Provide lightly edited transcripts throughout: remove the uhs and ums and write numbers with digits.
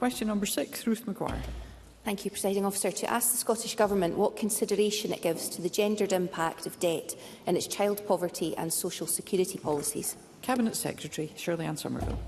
Question number 6, Ruth Maguire. Thank you, Presiding Officer. To ask the Scottish Government what consideration it gives to the gendered impact of debt in its child poverty and social security policies. Cabinet Secretary Shirley-Anne Somerville.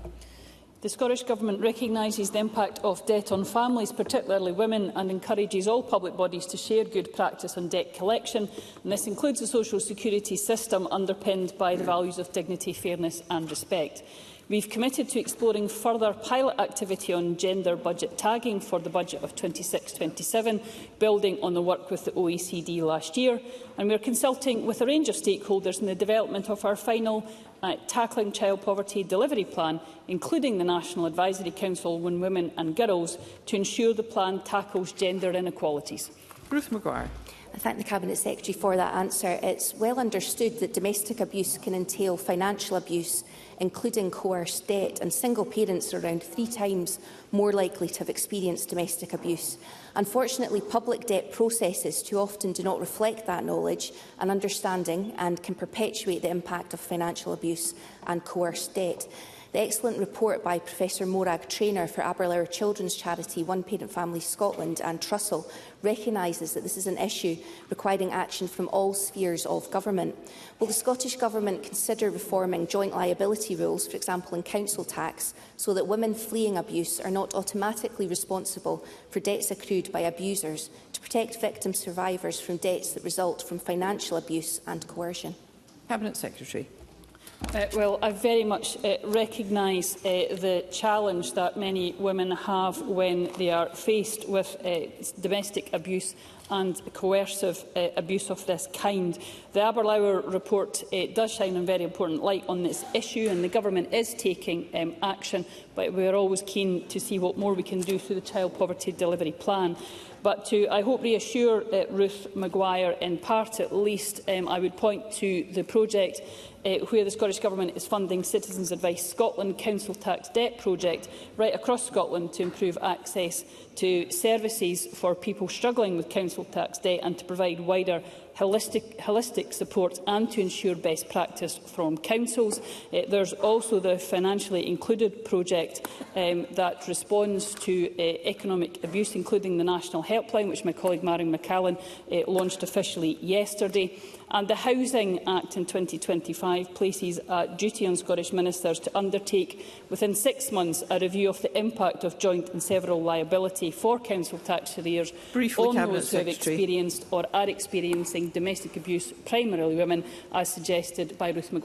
The Scottish Government recognises the impact of debt on families, particularly women, and encourages all public bodies to share good practice on debt collection. And this includes a social security system underpinned by the values of dignity, fairness and respect. We've committed to exploring further pilot activity on gender budget tagging for the budget of 26-27, building on the work with the OECD last year. And we are consulting with a range of stakeholders in the development of our final Tackling Child Poverty delivery plan, including the National Advisory Council on Women and Girls, to ensure the plan tackles gender inequalities. Ruth Maguire. I thank the Cabinet Secretary for that answer. It's well understood that domestic abuse can entail financial abuse, including coerced debt, and single parents are around 3 times more likely to have experienced domestic abuse. Unfortunately, public debt processes too often do not reflect that knowledge and understanding and can perpetuate the impact of financial abuse and coerced debt. The excellent report by Professor Morag Trainer for Aberlour children's charity One Parent Families Scotland and Trussell recognises that this is an issue requiring action from all spheres of government. Will the Scottish Government consider reforming joint liability rules, for example in council tax, so that women fleeing abuse are not automatically responsible for debts accrued by abusers, to protect victim survivors from debts that result from financial abuse and coercion? Cabinet Secretary. Well, I very much recognise the challenge that many women have when they are faced with domestic abuse and coercive abuse of this kind. The Aberlour report does shine a very important light on this issue, and the Government is taking action, but we are always keen to see what more we can do through the Child Poverty Delivery Plan. But to, I hope, reassure Ruth Maguire, in part at least, I would point to the project where the Scottish Government is funding Citizens Advice Scotland Council Tax Debt Project right across Scotland to improve access to services for people struggling with council tax debt and to provide wider holistic support and to ensure best practice from councils. There's also the Financially Included project that responds to economic abuse, including the National Helpline, which my colleague Marion McCallan launched officially yesterday. And the Housing Act in 2025 places a duty on Scottish ministers to undertake within 6 months a review of the impact of joint and several liability for council tax arrears on those who have experienced or are experiencing domestic abuse, primarily women, as suggested by Ruth Maguire.